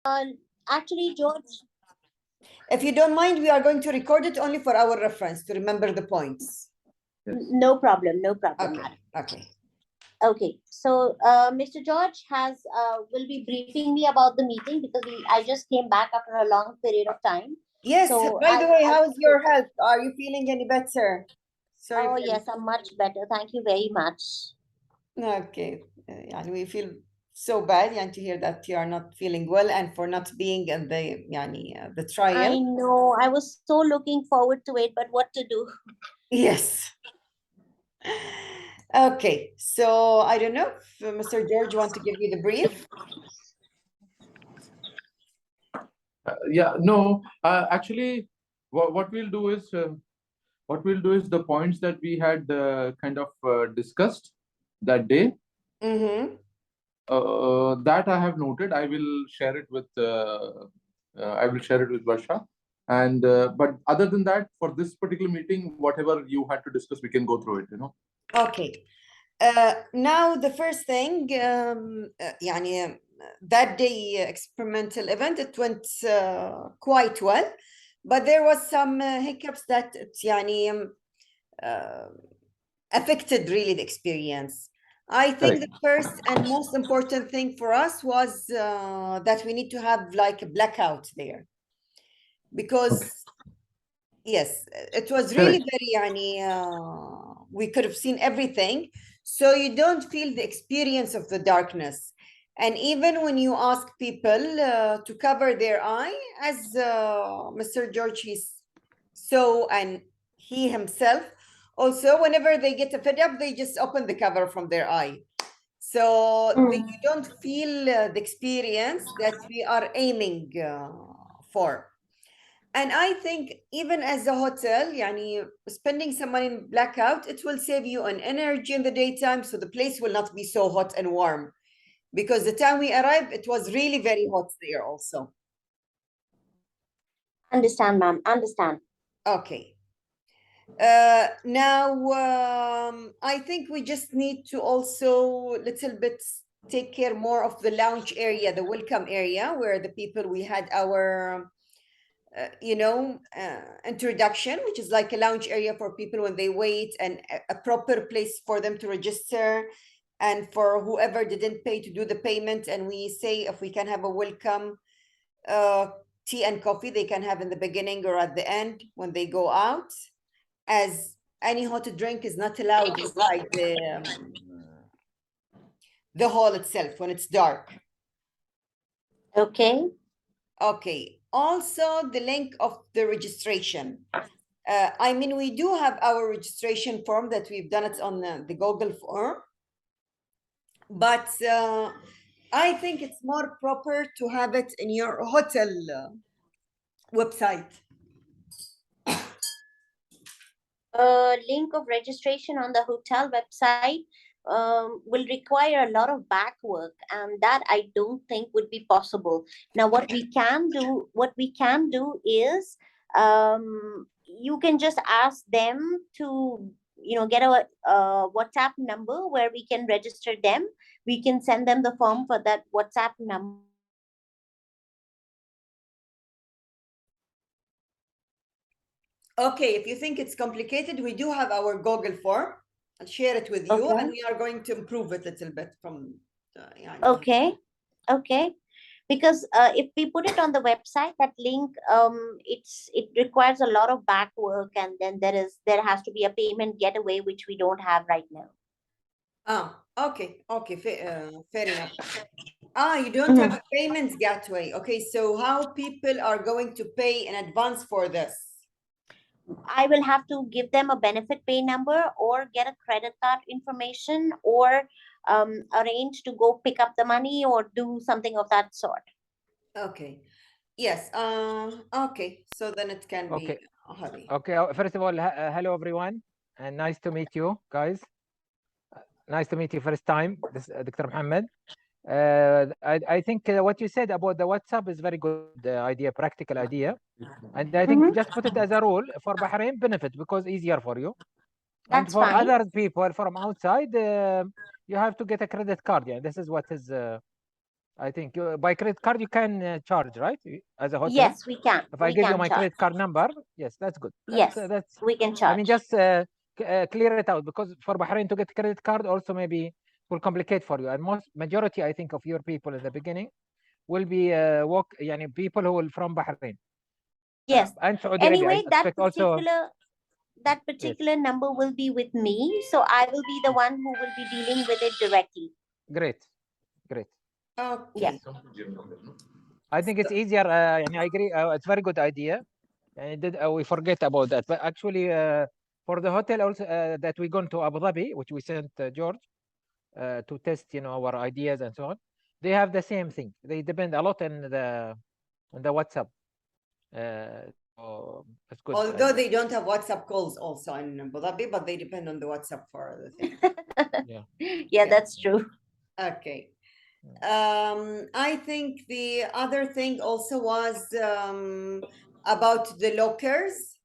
Actually, George, If you don't mind, we are going to record it only for our reference to remember the points. no problem, no problem. Okay, okay. Okay, so Mr. George will be briefing me about the meeting because I just came back after a long period of time. Yes, so by the way, how's your health? Are you feeling any better? Sorry. Oh, yes, I'm much better. Thank you very much. Okay, and we feel so bad to hear that you are not feeling well and for not being in the trial. I know, I was so looking forward to it, but what to do? Yes. Okay, so I don't know if Mr. George wants to give you the brief. Actually, what we'll do is the points that we had kind of discussed that day. Mm-hmm. That I have noted. I will share it with Varsha. And but other than that, for this particular meeting, whatever you had to discuss, we can go through it. Okay. Now the first thing, that day experimental event, it went quite well, but there was some hiccups that affected really the experience. I think the first and most important thing for us was that we need to have like a blackout there, because yes, it was really very we could have seen everything, so you don't feel the experience of the darkness. And even when you ask people to cover their eye, as Mr. George saw, and he himself also, whenever they get fed up, they just open the cover from their eye. So you don't feel the experience that we are aiming for. And I think even as a hotel, spending some money in blackout, it will save you on energy in the daytime, so the place will not be so hot and warm. Because the time we arrived, it was really very hot there also. Understand, ma'am, understand. Okay. Now, I think we just need to also little bit take care more of the lounge area, the welcome area, where the people we had our introduction, which is like a lounge area for people when they wait, and a proper place for them to register, and for whoever didn't pay to do the payment. And we say if we can have a welcome tea and coffee, they can have in the beginning or at the end when they go out, as any hot drink is not allowed inside the hall itself when it's dark. Okay. Okay. Also, the link of the registration. We do have our registration form that we've done it on the Google form, but I think it's more proper to have it in your hotel website. Link of registration on the hotel website will require a lot of back work, and that I don't think would be possible. Now, what we can do is you can just ask them to get a WhatsApp number where we can register them. We can send them the form for that WhatsApp number. Okay, if you think it's complicated, we do have our Google form. I'll share it with you, and we are going to improve it a little bit from. Okay. Because if we put it on the website, that link, it requires a lot of back work, and then there has to be a payment getaway, which we don't have right now. Okay, fair enough. You don't have a payments gateway. Okay, so how people are going to pay in advance for this? I will have to give them a benefit pay number, or get a credit card information, or arrange to go pick up the money, or do something of that sort. Okay. Yes. Okay. So then it can be a hurry. Okay. First of all, hello everyone, and nice to meet you guys. Nice to meet you first time. This is Dr. Mohammed. I think what you said about the WhatsApp is very good idea, practical idea, and I think just put it as a rule for Bahrain benefit, because easier for you. That's and for fine. Other people from outside, you have to get a credit card. Yeah, this is what is I think by credit card you can charge, right? As a hotel. Yes, we can. If I give you my charge. credit card number, yes, that's good. Yes, That's we can charge. I mean, just clear it out, because for Bahrain to get credit card also maybe will complicate for you. And majority, I think, of your people in the beginning will be people who will from Bahrain. Yes. And Saudi Arabia, Anyway, I expect also. That particular number will be with me, so I will be the one who will be dealing with it directly. Great. Okay. Yeah. I think it's easier. I agree. It's very good idea. And we forget about that. But actually, for the hotel also that we're going to Abu Dhabi, which we sent George to test, our ideas and so on. They have the same thing. They depend a lot on the WhatsApp. It's good. Although they don't have WhatsApp calls also in Abu Dhabi, but they depend on the WhatsApp for the thing. Yeah, that's true. Okay. I think the other thing also was about the lockers.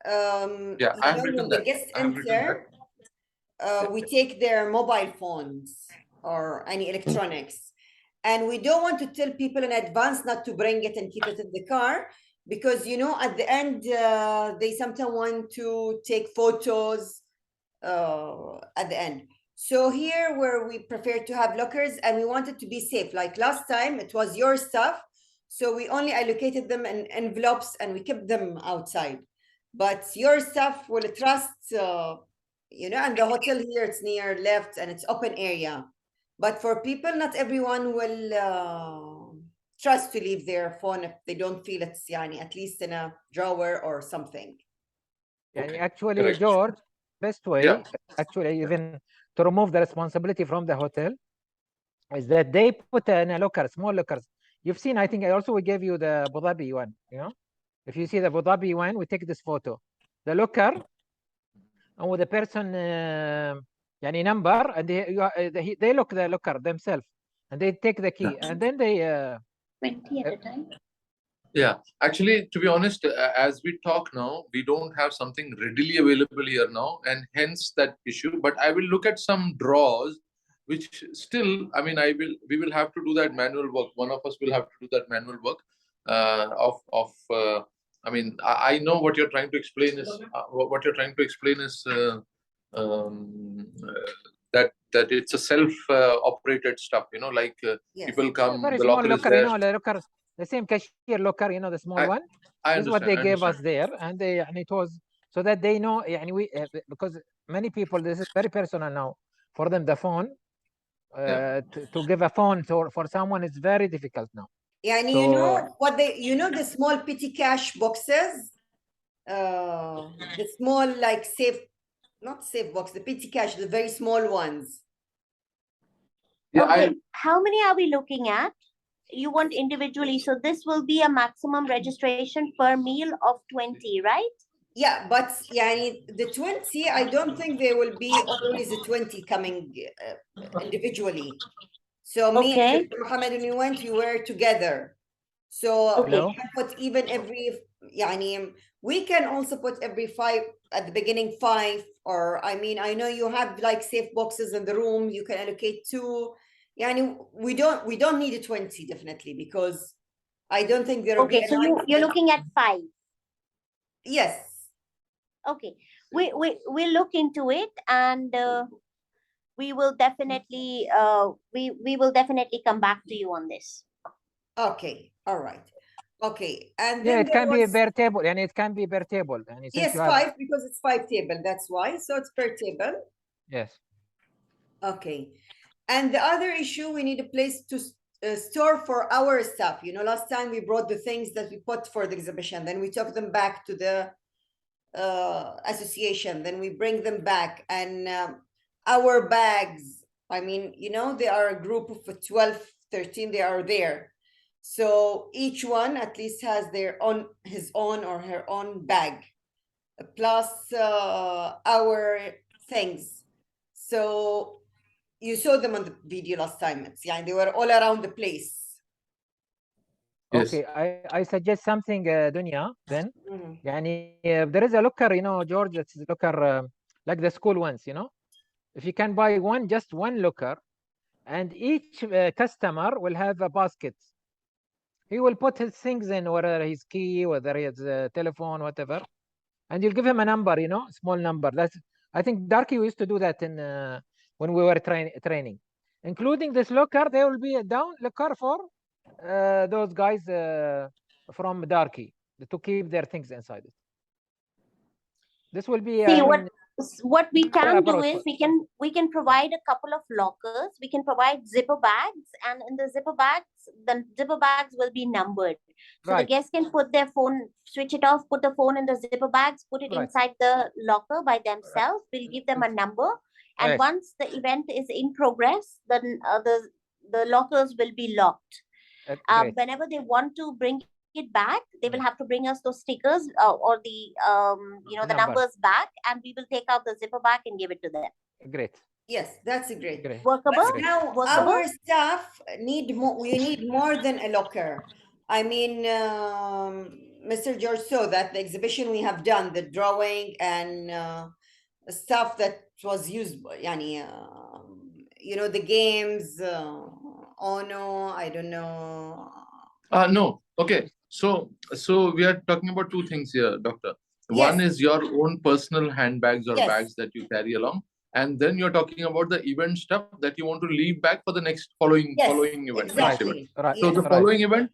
When the guests enter, we take their mobile phones or any electronics, and we don't want to tell people in advance not to bring it and keep it in the car, because at the end they sometimes want to take photos at the end. So here where we prefer to have lockers, and we want it to be safe. Like last time, it was your stuff, so we only allocated them in envelopes and we kept them outside. But your stuff will trust, and the hotel here, it's near left and it's open area. But for people, not everyone will trust to leave their phone if they don't feel it's at least in a drawer or something. Actually, correct. George, best way, actually, even to remove the responsibility from the hotel, is that they put in a locker, small lockers. You've seen, I think I also gave you the Abu Dhabi one, if you see the Abu Dhabi one, we take this photo. The locker, and with the person number, and they lock the locker themselves, and they take the key, and then they 20 at a time. Yeah, actually, to be honest, as we talk now, we don't have something readily available here now, and hence that issue. But I will look at some drawers, which still, we will have to do that manual work. One of us will have to do that manual work I know what you're trying to explain is that it's a self-operated stuff, like Yes. people come, very the small locker is locker, there. the locker, the same cashier locker, the small one. I This is what they gave us understand. there, and it was so that they know, because many people, this is very personal now for them, the phone. To give a phone for someone is very difficult now. Yeah, and the small petty cash boxes, the small not safe box, the petty cash, the very small ones. Yeah, okay. How many are we looking at? You want individually, so this will be a maximum registration per meal of 20, right? Yeah, but the 20, I don't think there will be always the 20 coming individually. So me and Mohammed, when we went, we were together. So we can put even every, we can also put every 5 at the beginning, 5, or I know you have safe boxes in the room, you can allocate 2. We don't need a 20 definitely, because I don't think there will be. Okay, so you're looking at 5. Yes. Okay, we'll look into it, and we will definitely we will definitely come back to you on this. Okay, all right. Okay, and then it can be per table, and it can be per table. Yes, 5 because it's 5 table. That's why. So it's per table. Yes. Okay, and the other issue, we need a place to store for our stuff. Last time we brought the things that we put for the exhibition, then we took them back to the association, then we bring them back, and our bags, they are a group of 12, 13, they are there. So each one at least has his own or her own bag, plus our things. So you saw them on the video last time. They were all around the place. Yes. Okay, I suggest something, Dunya, then. There is a locker, George, it's a locker like the school ones, if you can buy just one locker, and each customer will have a basket. He will put his things in, whether his key, whether his telephone, whatever, and you'll give him a number, you know, small number. That's, I think Darky used to do that in when we were training, including this locker. There will be a down locker for those guys from Darky to keep their things inside it. This will be See, I mean, what we can do approach is we can provide a couple of lockers. We can provide zipper bags, and in the zipper bags will be numbered. So the right. guests can put their phone, switch it off, put the phone in the zipper bags, put it Right. inside the locker by themselves. We'll give them a number, and Right. once the event is in progress, then the lockers will be locked. Great. Whenever they want to bring it back, they will have to bring us those stickers or the you know, the Number. numbers back, and we will take out the zipper back and give it to them. Great. Yes, that's great. Great. Workable? But now Workable? our staff need more. We need more than a locker. I mean, Mr. George saw that the exhibition we have done, the drawing and stuff that was used. Yani, you know, the games. Oh no, I don't know. No. Okay. So we are talking about two things here, Doctor. One Yes. is your own personal handbags or Yes. bags that you carry along, and then you're talking about the event stuff that you want to leave back for the next following Yes, event. Next event. exactly. Right. So the Right. following event,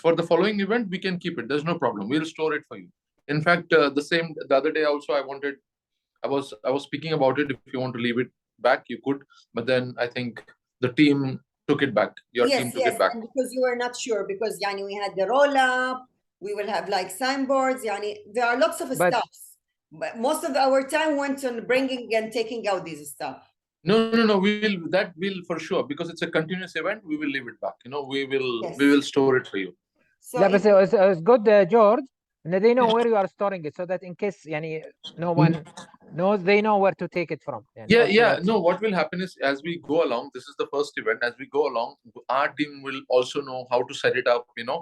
for the following event, we can keep it. There's no problem. We'll store it for you. In fact, the other day also, I was speaking about it. If you want to leave it back, you could. But then I think the team took it back. Your team took it back. And because you were not sure, because yani, we had the roll up, we will have like signboards. Yani, there are lots of But- stuff. But most of our time went on bringing and taking out these stuff. No. We'll for sure, because it's a continuous event. We will leave it back. You know, we Yes. will store it for you. So Yeah, but if- it's good, George, and they know where you are storing it, so that in case yani, no one knows, they know where to take it from. Yani, Yeah, also yeah. that's- No, what will happen is, as we go along, this is the first event. As we go along, our team will also know how to set it up. You know,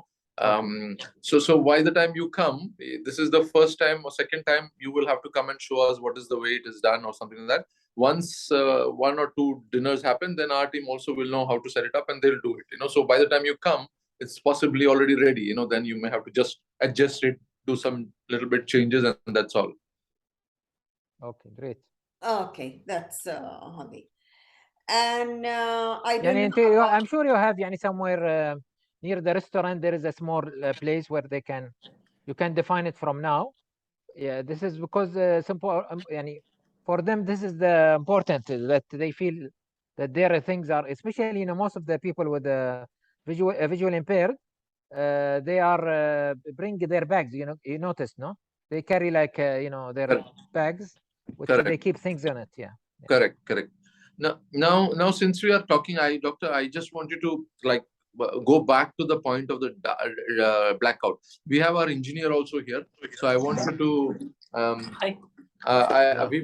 so by the time you come, this is the first time or second time you will have to come and show us what is the way it is done or something like that. Once one or two dinners happen, then our team also will know how to set it up and they'll do it. You know, so by the time you come, it's possibly already ready. You know, then you may have to just adjust it, do some little bit changes, and that's all. Okay, great. okay, that's hobby. And I don't Yani, know. I'm sure you have yani, somewhere near the restaurant, there is a small place where you can define it from now. Yeah, this is because yani, for them, this is the important that they feel that their things are, especially, you know, most of the people with visual impaired, they are bring their bags. You know, you notice, no? They carry like you know, their Correct. bags, which Correct. they keep things in it. Yeah. Correct. Now, since we are talking, Doctor, I just want you to like go back to the point of the blackout. We have our engineer also here, so I want you to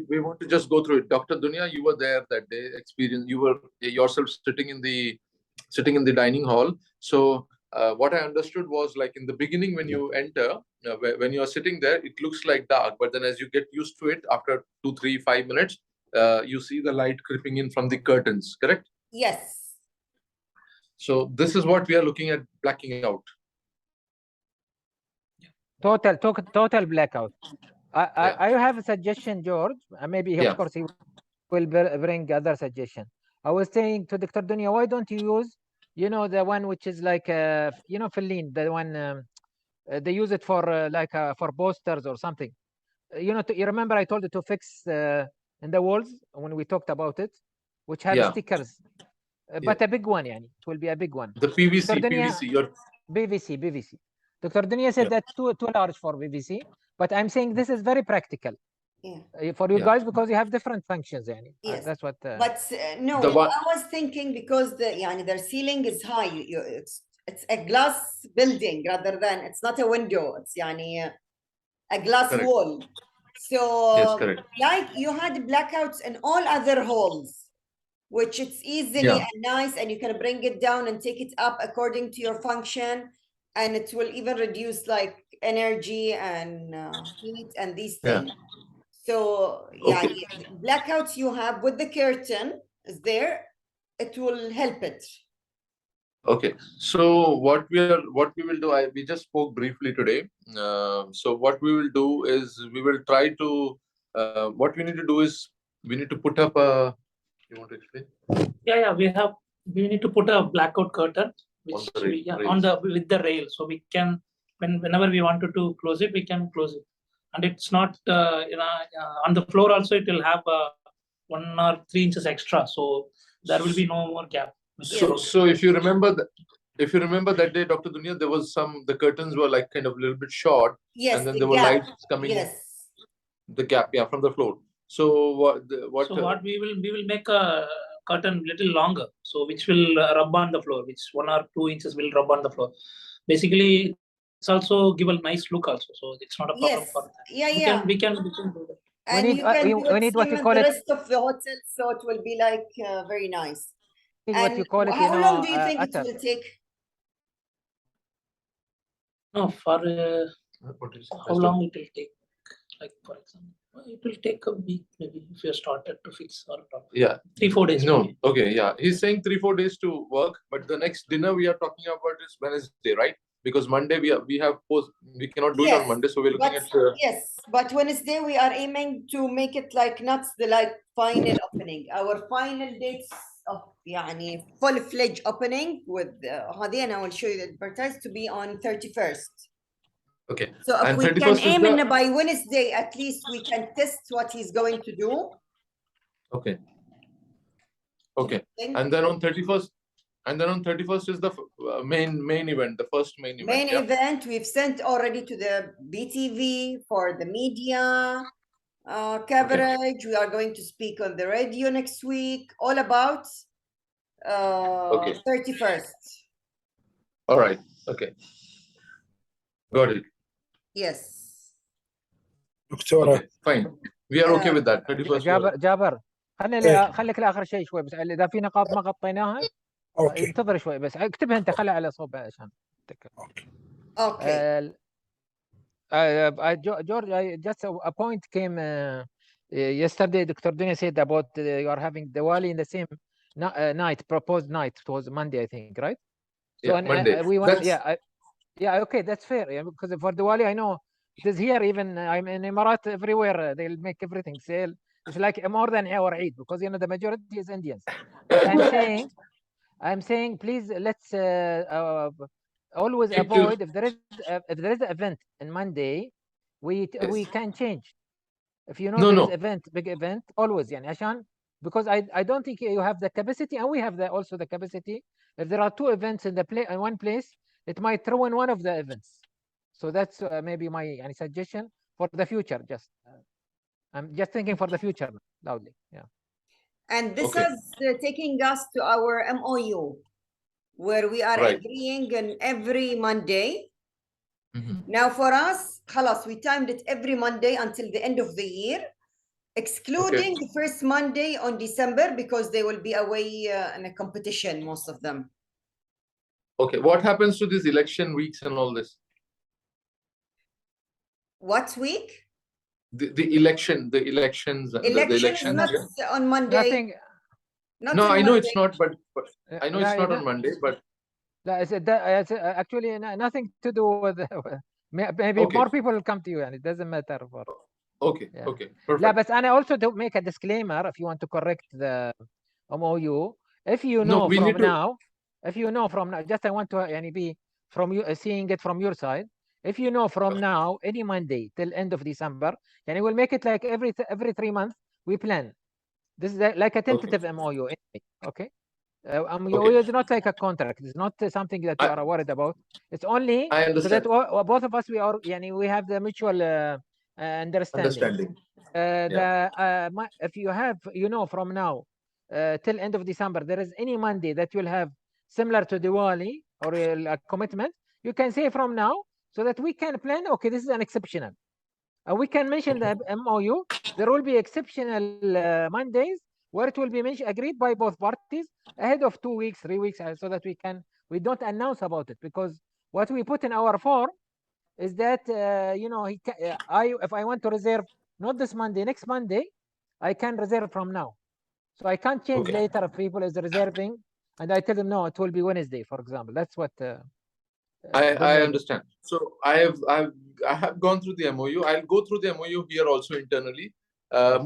we want to just go through it. Dr. Dunya, you were there that day. You were yourself sitting in the dining hall. So what I understood was, like, in the beginning when you enter, when you are sitting there, it looks like dark, but then as you get used to it, after 2, 3, 5 minutes, you see the light creeping in from the curtains, correct? Yes. So this is what we are looking at, blacking out. Total blackout. I have a suggestion, George. Maybe of course he will bring other suggestion. I was saying to Dr. Dunya, why don't you use, you know, the one which is like you know, Feline, the one they use it for like for posters or something. You know, you remember I told you to fix in the walls when we talked about it, which have stickers, but a big one, yani. It will be a big one. The PVC, Dunya, PVC. PVC. Dr. Dunya said that's too large for PVC, but I'm saying this is very practical for you guys, because you have different functions, yani. Yes. That's what. But no, I was thinking because their ceiling is high. It's a glass building rather than, it's not a window. It's a glass wall. So like you had blackouts in all other halls, which it's easily and nice, and you can bring it down and take it up according to your function, and it will even reduce like energy and heat and these things. So blackouts you have with the curtain is there, it will help it. Okay, so what we will do, we just spoke briefly today. So what we will do is we will try to, what we need to do is we need to put up a, you want to explain? Yeah, we need to put a blackout curtain which On the with the rail, so we can, whenever we wanted to close it, we can close it. And it's not on the floor also, it will have 1 or 3 inches extra, so there will be no more gap. So if you remember that day, Dr. Dunya, there was the curtains were like kind of a little bit short, Yes, and then the there were gap. lights coming. Yes. The gap, yeah, from the floor. So what we will make a curtain little longer, so which will rub on the floor, which 1 or 2 inches will rub on the floor. Basically, it's also give a nice look also, so it's not a problem. Yes. For that. Yeah. We can do that. And need- you can do we it need what you same call in the it- rest of the hotel, so it will be like very nice. What And you call it, how long do you think it atar. will take? No, for what is how long it will take? Like for example, it will take a week maybe if you started to fix or not. Yeah. 3-4 days. No, maybe. okay, yeah. He's saying 3-4 days to work, but the next dinner we are talking about is Wednesday, right? Because Monday we cannot do it Yes, on Monday, so we're looking but at. yes, but Wednesday we are aiming to make it like not the final opening. Our final dates of full-fledged opening with Hadi, and I will show you the advertise, to be on 31st. Okay. So if And we 31st can is aim the- in by Wednesday, at least we can test what he's going to do. Okay. Okay. Think And then on 31st is the main event, the first main event. main yeah? event we've sent already to the BTV for the media coverage. We are going to speak on the radio next week, all about Okay. 31st. All right. Okay. Got it. Yes. دكتورة Okay. Fine. We are okay with that. 31st. جابر إيه. خليك لاخر شيء شوي بس اذا في نقاط ما غطيناها اوكي انتظر شوي بس اكتبها انت، خلها على صوب عشان اوكي Okay. George, just a point came yesterday. Dr. Dunya said about you are having Diwali in the same night, proposed night. It was Monday, I think, right? So Yeah, Monday. we want, That's- yeah, okay, that's fair. Yeah, because for Diwali, I know it is here. Even I'm in Emirat, everywhere they'll make everything sale. It's like more than our Eid, because the majority is Indians. But I'm saying, please let's always Keep to- avoid if there is an event on Monday, we can change. If No, there is no. big event, always عشان because I don't think you have the capacity, and we have also the capacity. If there are 2 events in one place, it might throw in one of the events. So that's maybe my suggestion for the future. I'm just thinking for the future loudly. Yeah. And this Okay. is taking us to our MOU, where we are Right. agreeing on every Monday. Mhm. Now for us, خلاص, we timed it every Monday until the end of the year, excluding the first Monday on December, because they will be away in a competition, most of them. Okay. What happens to these election weeks and all this? What week? The elections. The Election is elections. not yeah. on Monday. Nothing. Not No, on I know Monday. it's not, but I know it's not on Monday, but It's actually nothing to do with maybe Okay. more people will come to you, and it doesn't matter for. okay. Yeah. Okay. لا Perfect. بس أنا also to make a disclaimer, if you want to correct the MOU, if you No, know we from need to- now, just I want to be from you, seeing it from your side. If you know from now, any Monday till end of December, we'll make it like every 3 months we plan. This is like a tentative MOU. Anyway, okay. MOU is not like a contract. It's not something that you are worried about. It's only I so understand. that both of us we have the mutual understanding. If you have, from now till end of December, there is any Monday that you'll have similar to Diwali or a commitment, you can say from now, so that we can plan. Okay, this is an exceptional. We can mention the MOU. There will be exceptional Mondays where it will be agreed by both parties ahead of 2 weeks, 3 weeks, so that we don't announce about it, because what we put in our form is that if I want to reserve not this Monday, next Monday, I can reserve from now. So I can't change Okay. later if people is reserving, and I tell them no, it will be Wednesday, for example. That's what. I understand. So I have gone through the MOU. I'll go through the MOU here also internally.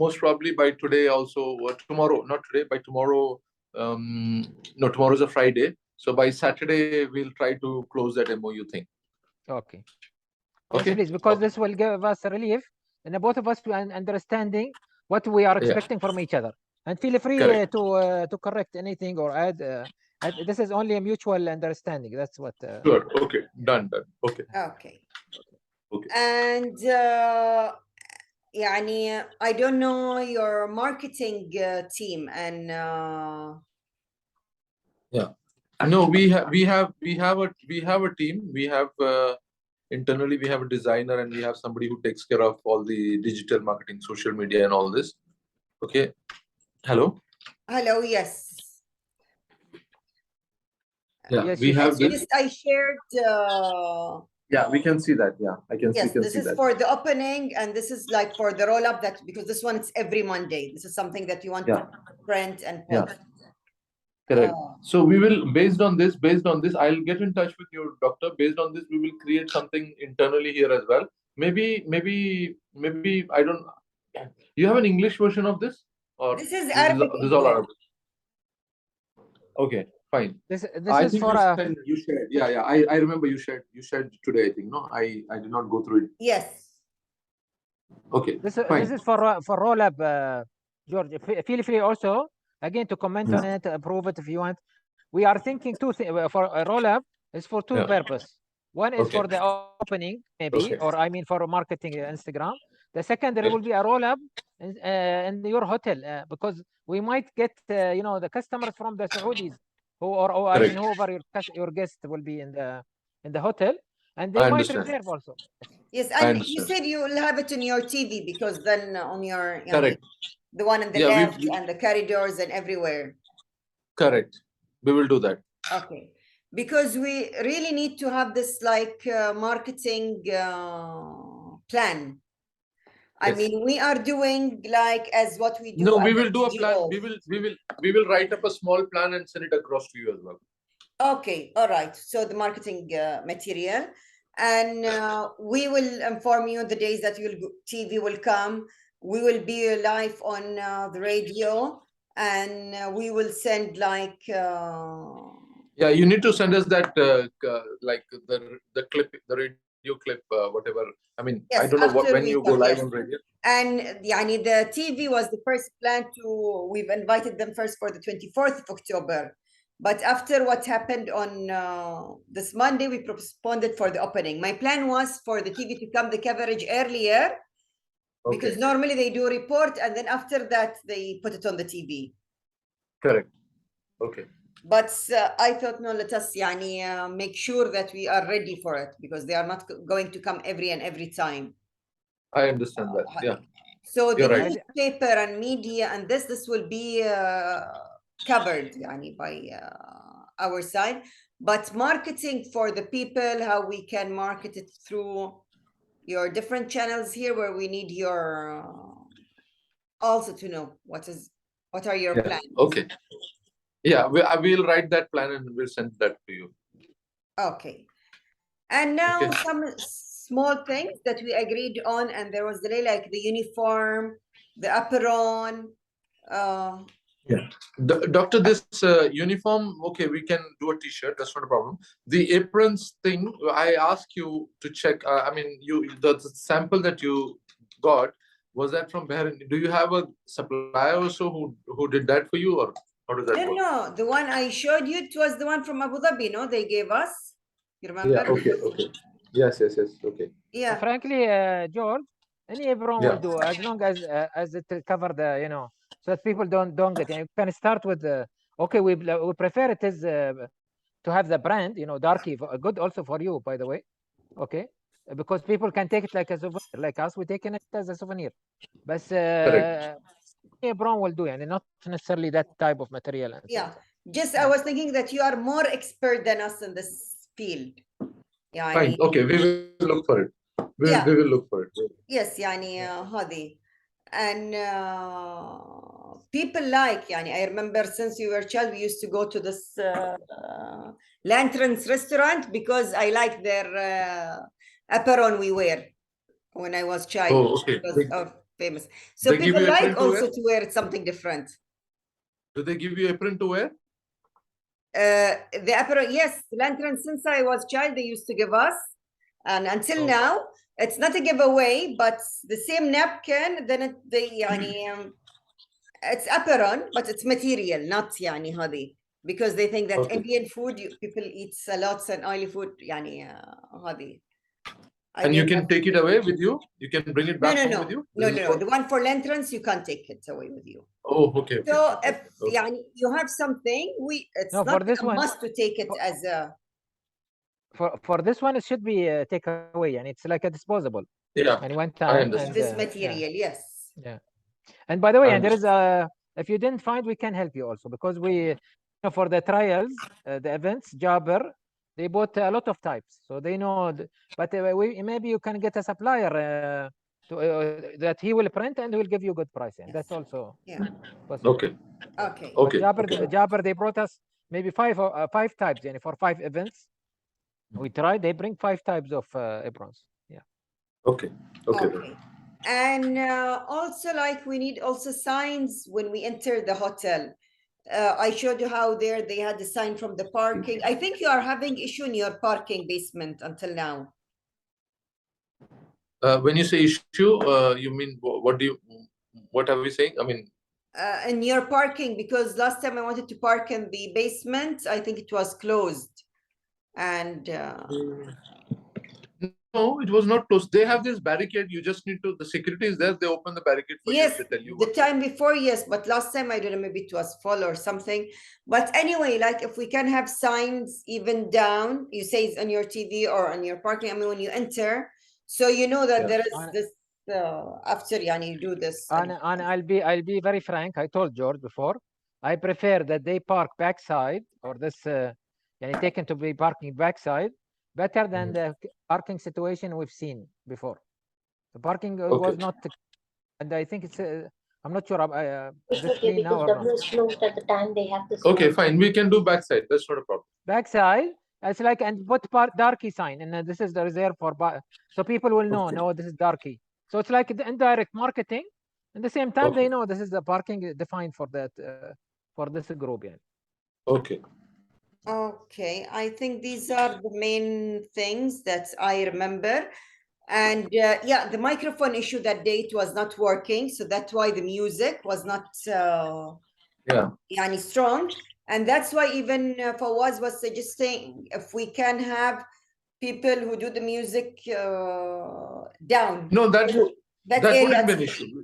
Most probably by today also, or tomorrow, not today, by tomorrow. No, tomorrow is a Friday. So by Saturday, we'll try to close that MOU thing. Okay. Okay. Yes, please, because Okay. this will give us relief, and both of us to understanding what we are expecting from each other. And feel free to correct anything or add. This is only a mutual understanding. That's what. Sure. Okay. Done. Okay. Okay. Okay. And يعني I don't know your marketing team and No, we have a team. We have internally we have a designer and we have somebody who takes care of all the digital marketing, social media, and all this. Okay. Hello. hello, yes. Yeah, Yes, we have this. Yes, I shared. Yeah, we can see that. Yeah, I can. Yes, can this see is that. for the opening, and this is like for the roll up. That because this one it's every Monday. This is something that you want to print and post. Correct. So we will, based on this, I'll get in touch with your doctor. Based on this, we will create something internally here as well. Maybe I don't. You have an English version of this, or This is Arabic. This is all Arabic. Okay, fine. This I is think for you shared. Yeah. I remember you shared today. I think no. I did not go through it. Yes. Okay. this fine. is for roll up, George. Feel free also again to comment on it, approve it if you want. We are thinking for a roll up is for two purposes. One is for the opening, maybe, or I mean for marketing Instagram. The secondary will be a roll up in your hotel because we might get the customers from the Saudis or I mean whoever your guest will be in the hotel, and they might reserve also. Yes, and you said you will have it on your TV because then on your the one in the left and the corridors and everywhere. Correct. We will do that. Okay, because we really need to have this like marketing plan. I mean, we are doing like as what we do. No, we will do a plan. We will write up a small plan and send it across to you as well. Okay, all right. So the marketing material, and we will inform you the days that TV will come. We will be live on the radio, and we will send like. Yeah, you need to send us that like the clip, the radio clip, whatever. I mean, yes, I don't know when you go live on radio. And yani the TV was the first plan to. We've invited them first for the 24th of October. But after what happened on this Monday, we postponed it for the opening. My plan was for the TV to come the coverage earlier, because normally they do a report and then after that they put it on the TV. Correct. Okay. But I thought, no, let us make sure that we are ready for it because they are not going to come every time. I understand that. Yeah. So the newspaper and media and this will be covered by our side, but marketing for the people, how we can market it through your different channels here, where we need your also to know what are your plans. Okay. Yeah, we'll write that plan and we'll send that to you. Okay. And now some small things that we agreed on, and there was delay, like the uniform, the apron. Doctor, this uniform, okay, we can do a t-shirt, that's not a problem. The aprons thing, I asked you to check. I mean, the sample that you got, was that from Bahrain? Do you have a supplier also who did that for you, or how does that work? No, the one I showed you, it was the one from Abu Dhabi, no? They gave us. You remember? Yeah, okay. Yes, okay. Yeah. Frankly, George, any apron will do as long as it cover the, so that people don't get. You can start with okay. We prefer it is to have the brand, Darky, good also for you, by the way. Okay, because people can take it like a souvenir, like us. We taking it as a souvenir, but apron will do, and not necessarily that type of material. Yeah, just I was thinking that you are more expert than us in this field. Fine. Okay, we will look for it. We will look for it. Yes, هذه. And people like, yani, I remember since we were child, we used to go to this Lanterns restaurant because I like their apron we wear when I was child. Oh, okay. Because of famous. So they give people you apron like to also wear? to wear something different. Do they give you apron to wear? The apron, yes, Lanterns, since I was child, they used to give us. And until now, it's not a giveaway, but the same napkin, then it's apron, but it's material, not yani hadi. Because they think that Indian food, people eat salads and oily food, yani hadi. And you can take it away with you? You can bring it back home with you? No. The one for Lanterns, you can't take it away with you. Oh, okay. So if yani, you have something, it's No, not for this a one, must to take it as a... For this one, it should be takeaway, and it's like a disposable. Yeah, and one time. I understand. This material, yes. Yeah. And by the way, I and there is a, if you didn't find, we can help you also, because we, for the trials, the events, Jabber, they bought a lot of types, so they know. But maybe you can get a supplier that he will print and will give you good price, and that's also possible. Okay. But Jabber, they brought us maybe five types, and for 5 events. We tried. They bring 5 types of aprons. Yeah. Okay. And also, like, we need also signs when we enter the hotel. I showed you how there they had the sign from the parking. I think you are having issue in your parking basement until now. When you say issue, you mean what are we saying? I mean, in your parking, because last time I wanted to park in the basement, I think it was closed. And no, it was not closed. They have this barricade. You just need to, the security is there. They open the barricade for you to tell you. The time before, yes, but last time I don't know, maybe it was full or something. But anyway, like if we can have signs even down, you say it's on your TV or on your parking, I mean, when you enter, so you know that there is this after yani you do this. And I'll be very frank. I told George before, I prefer that they park backside, or this taken to be parking backside, better than the parking situation we've seen before. The parking was not, and I think it's I'm not sure is it clean now or not. At the time they have this. Okay, fine, we can do backside, that's not a problem. Backside, it's like, and put Darky sign, and this is the reserve for so people will know, no, this is Darky. So it's like the indirect marketing. At the same time, they know this is the parking defined for that for this group. Yeah. Okay, I think these are the main things that I remember. And yeah, the microphone issue that day, it was not working, so that's why the music was not strong. And that's why even Fawaz was suggesting if we can have people who do the music down. No, that wouldn't be an issue.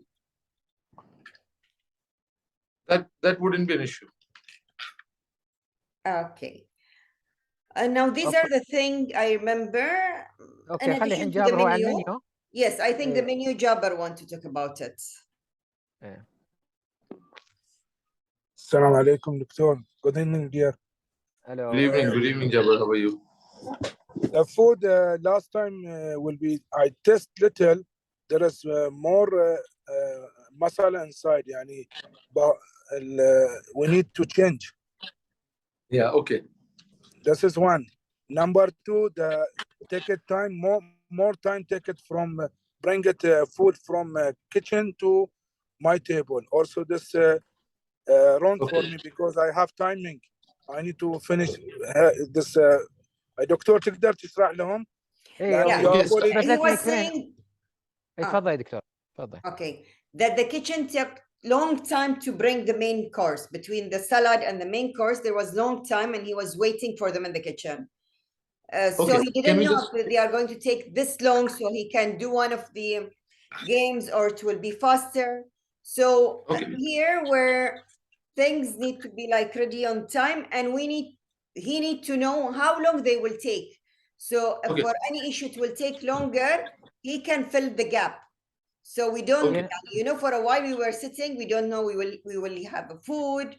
That wouldn't be an issue. Okay. Now these are the things I remember. Okay, in addition to the menu, yes, I think the menu Jabber want to talk about it. Assalamu alaikum, Doctor. Good evening, dear. Hello. Good evening, Jabber. How are you? The food last time will be, I test little. There is more masala inside, yani, but we need to change. Yeah, okay. This is one. Number 2, the take it time, more time take it from bring it food from kitchen to my table. Also this wrong for me because I have timing. I need to finish this. دكتور تقدر تشرح لهم؟ He was saying okay, that the kitchen took long time to bring the main course. Between the salad and the main course, there was long time, and he was waiting for them in the kitchen. So he didn't know if they are going to take this long, so he can do one of the games, or it will be faster. So here, where things need to be like ready on time, and he need to know how long they will take. So if for any issue it will take longer, he can fill the gap. So we don't, for a while we were sitting, we don't know we will have a food,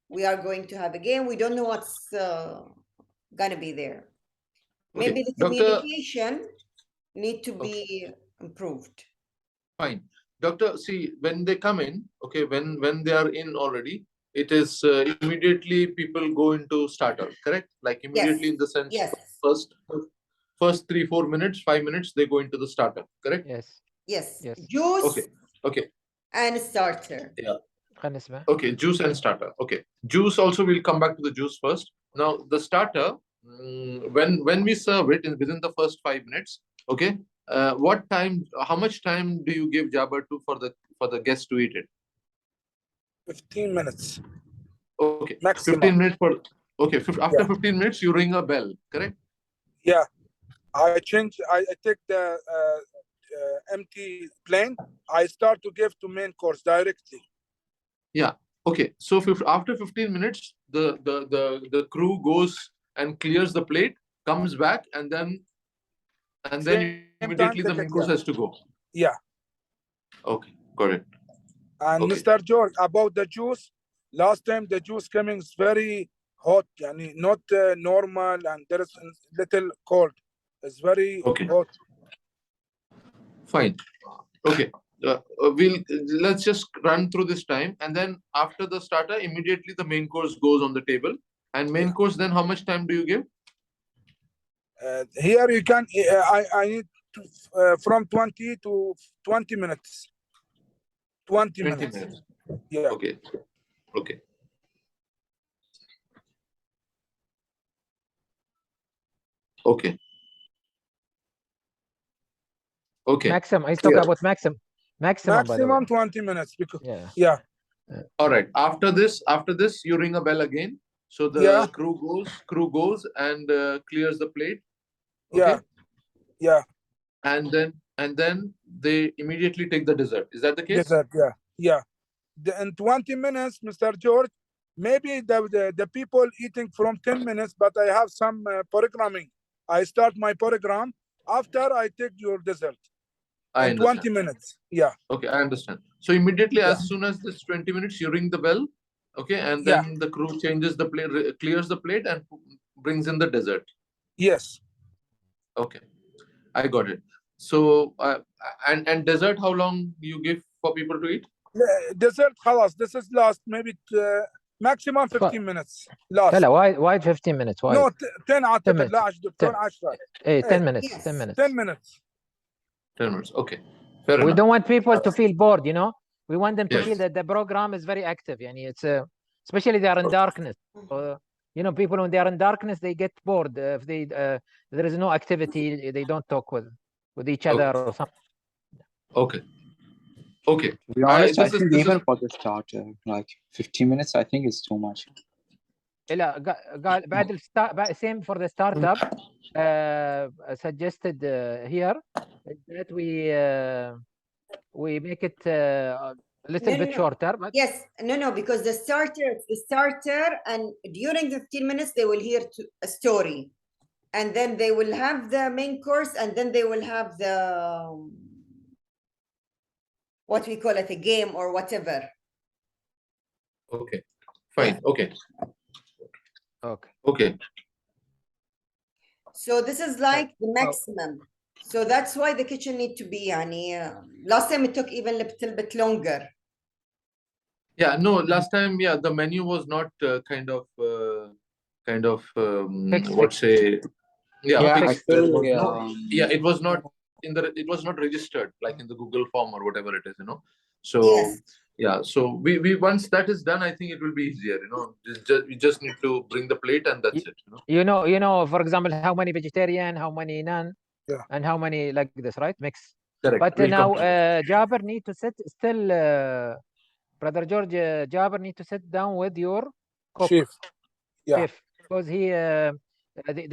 we are going to have a game, we don't know what's gonna be there. Maybe the communication need to be improved. Fine. Doctor, see, when they come in, okay, when they are in already, it is immediately people go into starter, correct? Like immediately in the sense, Yes. first 3-4 minutes, 5 minutes, they go into the starter, correct? Yes. Yes. Yes. Juice Okay. and starter. خلينا نسمع. Okay, juice and starter. Okay, juice also, we'll come back to the juice first. Now the starter, when we serve it within the first 5 minutes, okay, what time, how much time do you give Jabber to for the guest to eat it? 15 minutes. Okay, Maximum. 15 minutes for, okay, after Yeah. 15 minutes you ring a bell, correct? Yeah, I take the empty plane. I start to give to main course directly. Yeah. Okay. So after 15 minutes, the crew goes and clears the plate, comes back, and then immediately the main course has to go. Yeah. Okay, got it. And Okay. Mr. George, about the juice, last time the juice coming is very hot, yani not normal, and there is little cold. It's very hot. Fine. Okay. Let's just run through this time, and then after the starter, immediately the main course goes on the table. And main course, then how much time do you give? Here you can. I need to, from 20 to 20 minutes. 20 minutes. Yeah. Okay. Okay. Okay. Okay. Maximum. I talk about maximum. Maximum, by the way. Maximum 20 minutes. Because, Yeah. yeah. All right. After this, you ring a bell again. So the crew goes and clears the plate. Okay? Yeah. And then they immediately take the dessert. Is that the case? Dessert, yeah. In 20 minutes, Mr. George, maybe the people eating from 10 minutes, but I have some programming. I start my program after I take your dessert. I in understand. 20 minutes. Yeah. Okay, I understand. So immediately, as soon as this 20 minutes, you ring the bell. Okay, and then the crew changes the plate, clears the plate, and brings in the dessert. Yes. Okay, I got it. So and dessert, how long you give for people to eat? Dessert, خلاص. This is last, maybe maximum 15 minutes. Last. لا why 15 minutes? Why? No, 10 اعتقد. لا 10 minutes. 10 minutes. 10 minutes. 10 minutes. Okay. Fair we enough. don't want people to feel bored, you know. We want them to feel that the program is very active. Yani it's especially they are in darkness. You know, people when they are in darkness, they get bored. If they there is no activity, they don't talk with each other or something. Okay. Okay. To be honest, I think even for the starter, like 15 minutes, I think is too much. لا قال بعد same for the startup suggested here that we make it a little bit shorter. But yes, no, because the starter, and during the 15 minutes they will hear a story, and then they will have the main course, and then they will have the what we call it, a game or whatever. Okay, fine. Okay. So this is like the maximum. So that's why the kitchen need to be, last time it took even a little bit longer. Yeah, no, last time, the menu was not it was not it was not registered like in the Google form or whatever it is, you know. So so we once that is done, I think it will be easier, you know. We just need to bring the plate and that's it, you know. For example, how many vegetarian, how many non, and how many like this, right? Mix. Correct. But now Jabber need to sit still. Brother George, Jabber need to sit down with your cook. Chef, because they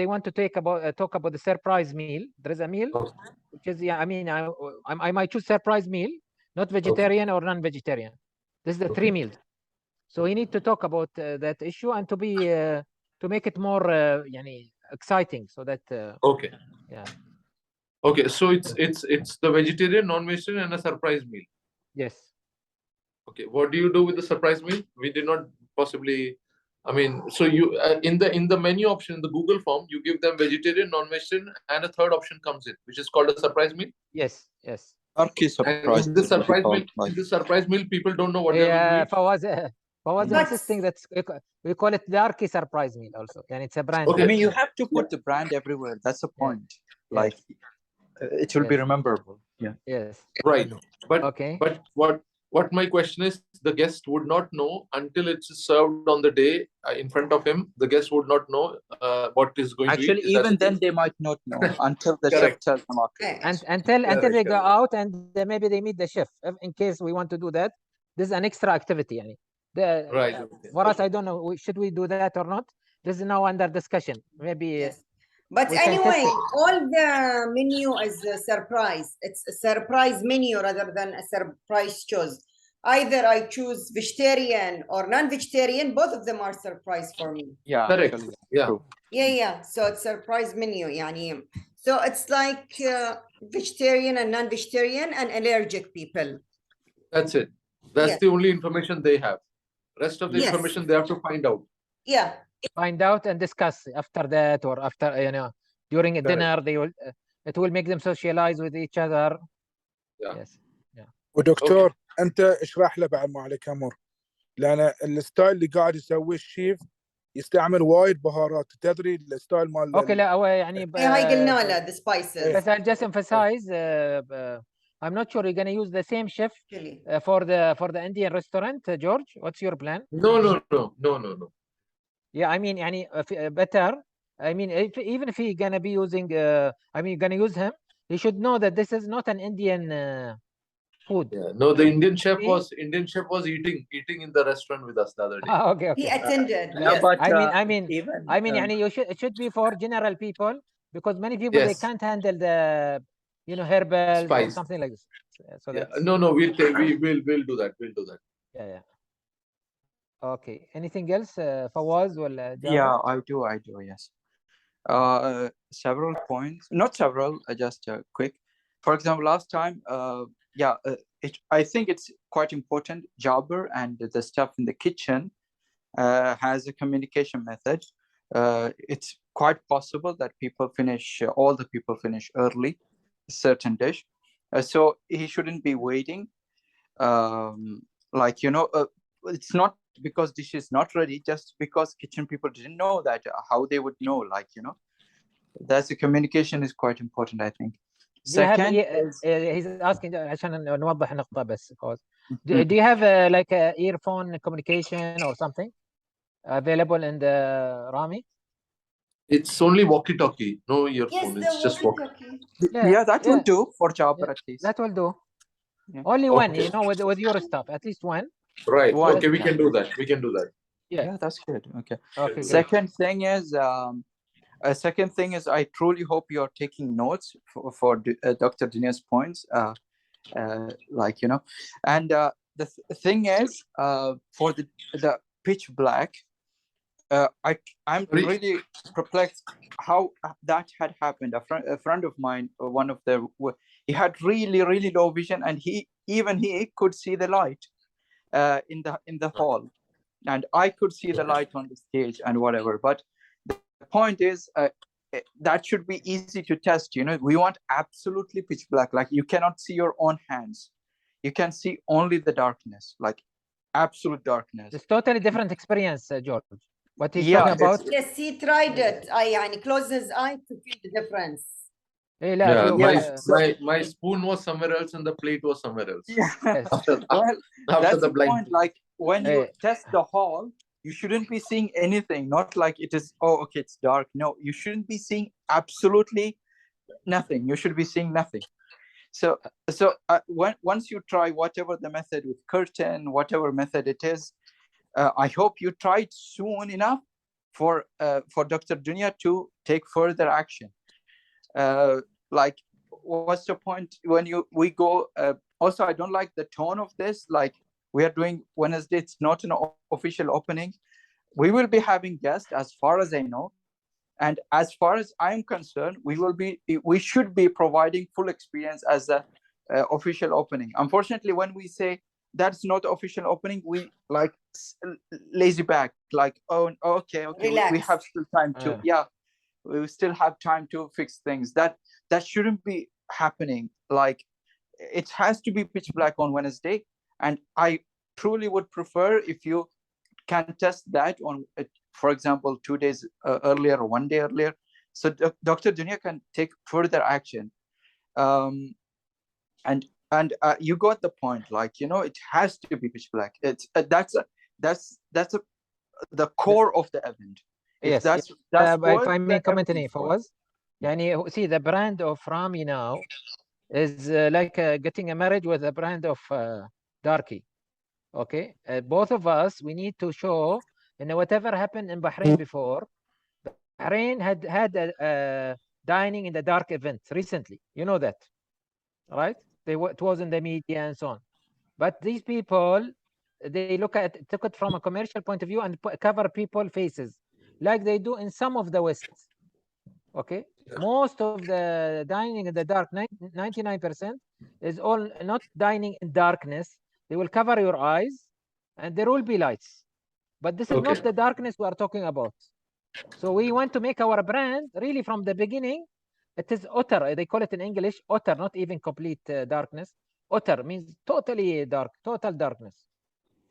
want to talk about the surprise meal. There is a meal, which is I might choose surprise meal, not vegetarian or non-vegetarian. This is the 3 meals. So we need to talk about that issue and to be to make it more exciting, so that Okay, so it's the vegetarian, non-vegetarian, and a surprise meal. Yes. Okay, what do you do with the surprise meal? We did not possibly. I mean, so you in the menu option in the Google form, you give them vegetarian, non-vegetarian, and a third option comes in, which is called a surprise meal. Yes. Dharki And surprise. in this what we surprise call, meal, like, in this surprise meal, people don't know what they will Yeah, eat. Fawaz But- insisting that we call it Dharki surprise meal also. And it's a brand. Okay. I mean, you have to put the brand everywhere. That's the point. Like, it will be Yes. rememberable. Yeah. Yes. Right. But Okay. but what my question is, the guest would not know until it's served on the day in front of him. The guest would not know what is going Actually, to eat. Is that even the then case? they might not know until the chef Correct. tells them. Okay. Eh, And until Correct, they go correct. out and maybe they meet the chef. In case we want to do that, this is an extra activity. Yani. Right. Okay. For us, I don't know. Should we do that or not? This is now under discussion. Maybe yes. But we can test anyway, it. all the menu is a surprise. It's a surprise menu rather than a surprise choice. Either I choose vegetarian or non-vegetarian, both of them are surprise for me. Yeah. Correct. Actually, Yeah. true. Yeah. So it's surprise menu. يعني. So it's like vegetarian and non-vegetarian and allergic people. That's it. That's Yes. the only information they have. Rest of the Yes. information they have to find out. Yeah. Find out and discuss after that or after during a Correct. dinner. They will. It will make them socialize with each other. Yeah. Yes. ودكتور انت اشرح له بعد ما عليك امر، لان الستايل اللي قاعد يسويه الشيف يستعمل وايد بهارات، تدري الستايل مال اوكي لا هو يعني هاي قلنا له the spices. بس I'll just emphasize I'm not sure you're going to use the same chef Actually. for the Indian restaurant. George, what's your plan? No. Yeah, I mean يعني better. I mean even if he's going to be using I mean you're going to use him, he should know that this is not an Indian food. Yeah. No, the Indian chef See? was eating in the restaurant with us the other day. Okay. He attended. Yeah, Yes. but I mean يعني it should be for general people because many people they Yes. can't handle the herbals or Spice. something like this. So Yeah. that's No, we'll do that. We'll do that. yeah. Okay. Anything else? Fawaz ولا Java? yeah, I do. Yes. Several points. Not several. Just quick. For example, last time. I think it's quite important. Jabber and the stuff in the kitchen has a communication method. It's quite possible that all the people finish early a certain dish. So he shouldn't be waiting. It's not because dish is not ready, just because kitchen people didn't know that. How they would know, that's the communication is quite important, I think. Second, he's asking عشان نوضح النقطة بس Fawaz. Do you have like a earphone communication or something available in the Rami? It's only walkie-talkie, no earphone. Yes, It's the just walkie. walkie-talkie. that will do for Jabber at least. That will do. Yeah. Only one, Okay. with your stuff, at least one. Right. One. Okay, we can do that. Yeah. Yeah, that's good. Okay. Okay. Great. Second thing is, I truly hope you're taking notes for Dr. Dina's points. And the thing is, for the pitch black, I'm really perplexed how that had happened. A friend of mine, he had really low vision, and he could see the light in the hall, and I could see the light on the stage and whatever. But the point is, that should be easy to test. We want absolutely pitch black, like you cannot see your own hands. You can see only the darkness, like absolute darkness. It's totally different experience, George. What he's Yeah, talking about. Yes, he tried it. يعني close his eye to feel the difference. إيه لا Yeah. شوف My spoon was somewhere else and the plate was somewhere else. Yeah. Yes. Well, After that's the the blind. point. Like when you test the hall, you shouldn't be seeing anything. Not like it is, oh, okay, it's dark. No, you shouldn't be seeing absolutely nothing. You should be seeing nothing. So once you try whatever the method with curtain, whatever method it is, I hope you try it soon enough for Dr. Dunya to take further action. Like, what's the point when we go? Also, I don't like the tone of this. Like, we are doing Wednesday. It's not an official opening. We will be having guests, as far as I know, and as far as I'm concerned, we should be providing full experience as the official opening. Unfortunately, when we say that's not official opening, we like lazy back, like, oh, okay, we have still time to we still have time to fix things. That shouldn't be happening. Like, it has to be pitch black on Wednesday. And I truly would prefer if you can test that on, for example, 2 days earlier or 1 day earlier. So Dr. Dunya can take further action. And you got the point, like, you know, it has to be pitch black. It's that's the core of the event. Yes, That's if I may comment on it, Fawaz. Yani, see, the brand of Rami now is like getting a marriage with a brand of Darky. Okay, both of us, we need to show, whatever happened in Bahrain before. Bahrain had a dining in the dark event recently. You know that, right? It was in the media and so on. But these people, they took it from a commercial point of view and cover people faces like they do in some of the West. Okay, most of the dining in the dark, 99% is all not dining in darkness. They will cover your eyes and there will be lights, but this is not the darkness we are talking about. So we want to make our brand really from the beginning. It is utter, they call it in English utter, not even complete darkness. Utter means totally dark, total darkness,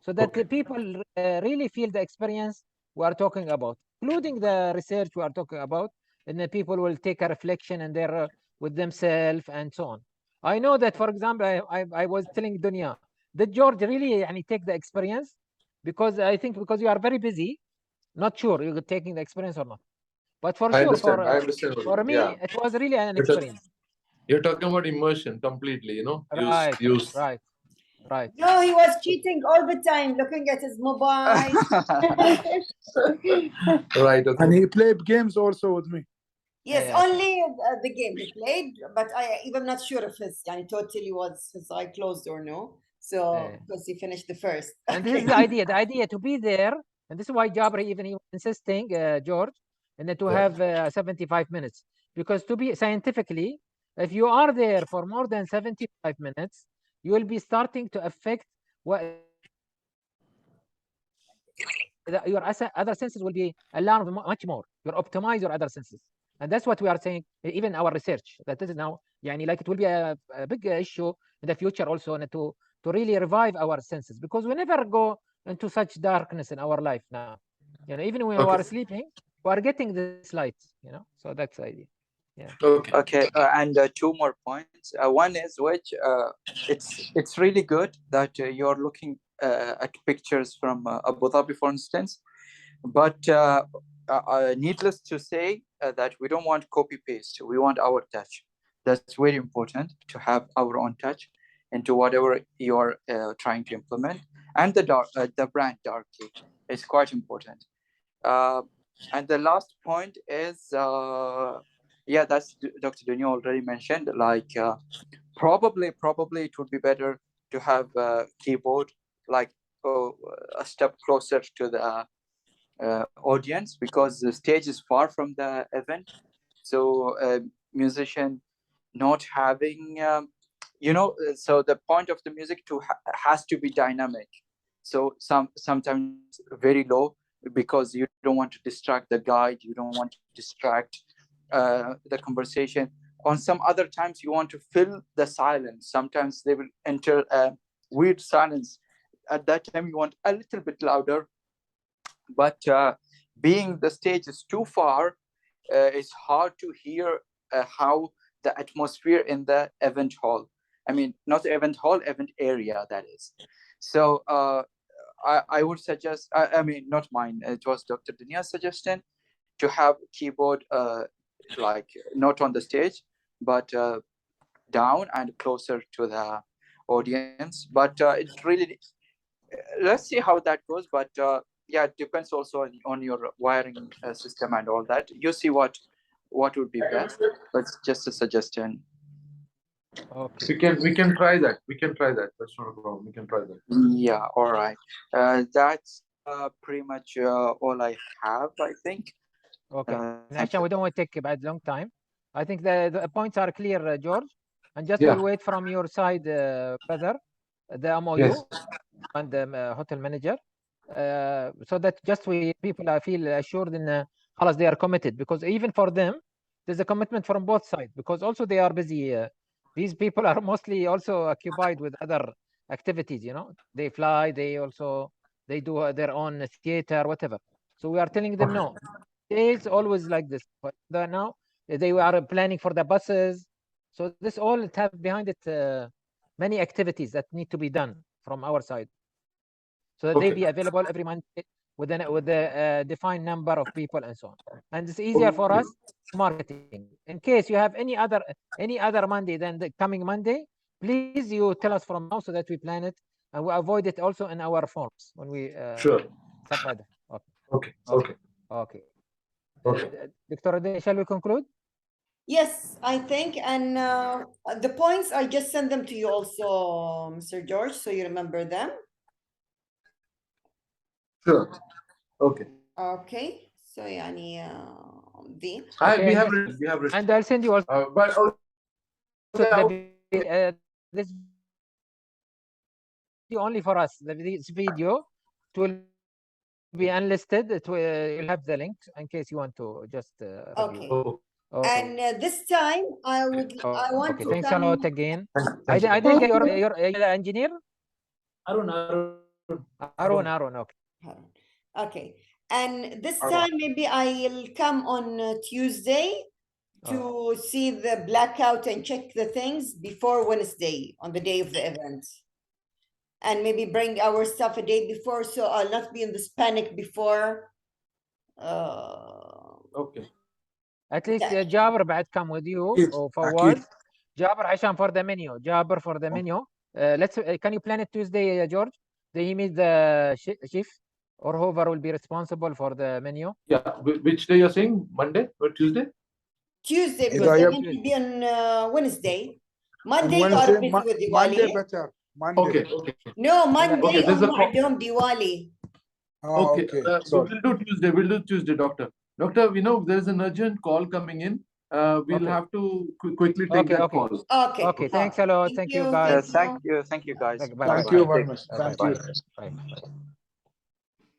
so that the people really feel the experience we are talking about, including the research we are talking about, and the people will take a reflection and their with themselves and so on. I know that, for example, I was telling Dunya, did George really take the experience? Because I think because you are very busy, not sure you're taking the experience or not. But for sure, for me, it was really an experience. You're talking about immersion completely, you know? Right, use. Right. No, he was cheating all the time, looking at his mobile. Right, okay. And he played games also with me. Yes, Yeah. only the game he played, but I even not sure if his totally was his eye closed or no. So because he finished the first. And this is the idea to be there, and this is why Jabri even he was insisting, George, and then to have 75 minutes, because to be scientifically, if you are there for more than 75 minutes, you will be starting to affect what your other senses will be alarmed much more. You optimize your other senses, and that's what we are saying. Even our research that this is now, like it will be a big issue in the future also, and to really revive our senses, because we never go into such darkness in our life now. Even when we are sleeping, we are getting this light. So that's the idea. Yeah. Okay. And 2 more points. One is which it's really good that you're looking at pictures from Abu Dhabi, for instance, but needless to say that we don't want copy paste. We want our touch. That's very important, to have our own touch into whatever you're trying to implement. And the brand Darkly is quite important. And the last point is, that's Dr. Dunya already mentioned, like probably it would be better to have a keyboard like a step closer to the audience, because the stage is far from the event. So musician not having, so the point of the music has to be dynamic. So sometimes very low, because you don't want to distract the guide, you don't want to distract the conversation. On some other times you want to fill the silence. Sometimes they will enter a weird silence. At that time you want a little bit louder, but being the stage is too far, it's hard to hear how the atmosphere in the event hall, not event hall, event area, that is. So I would suggest, not mine, it was Dr. Dunya's suggestion, to have keyboard like not on the stage, but down and closer to the audience. But it really, let's see how that goes. But it depends also on your wiring system and all that. You see what would be best. But just a suggestion. Okay. We can try that. That's not a problem. We can try that. Yeah. All right. That's pretty much all I have, I think. Okay. Actually, we don't want to take a long time. I think the points are clear, George. And just we'll wait from your side, brother, the MOU and the hotel manager, so that just people feel assured in they are committed, because even for them, there's a commitment from both sides, because also they are busy these people are mostly also occupied with other activities, you know. They fly, they do their own theater, whatever. So we are telling them no. It's always like this. But now they are planning for the buses. So this all have behind it many activities that need to be done from our side, so that they be available every month with a defined number of people and so on. And it's easier for us marketing. In case you have any other Monday than the coming Monday, please you tell us from now so that we plan it and we avoid it also in our forms when we Sure. submit. Okay. Dr. Ade, shall we conclude? Yes, I think, and the points I just sent them to you also, Mr. George, so you remember them. Sure. Okay. Okay, so يعني the We have written. And I'll send you also But this only for us. This video, it will be unlisted. You'll have the link in case you want to just review. Okay. And this time I want to thanks come... a lot again. I didn't get your engineer. Arun. Okay. Okay. And this time maybe I'll come on Tuesday to see the blackout and check the things before Wednesday on the day of the event. And maybe bring our stuff a day before, so I'll not be in this panic before. Okay. At least Jabir بعد come with you or forward. Jabir عشان for the menu. Jabir for the menu. Let's can you plan it Tuesday, George? He meet the chief or whoever will be responsible for the menu. Yeah. Which day you're saying? Monday or Tuesday? Tuesday, because it will be on Wednesday. Monday you are busy with Diwali. Monday better. Monday. Okay. No, Monday Okay, there's a عندهم Diwali. Okay. We'll do Tuesday, Doctor. Doctor, we know there's an urgent call coming in. We'll have to quickly take that call. Okay. Thanks a lot. Thank you, guys. Thank you, guys. Thank you very much. Thank you. Bye.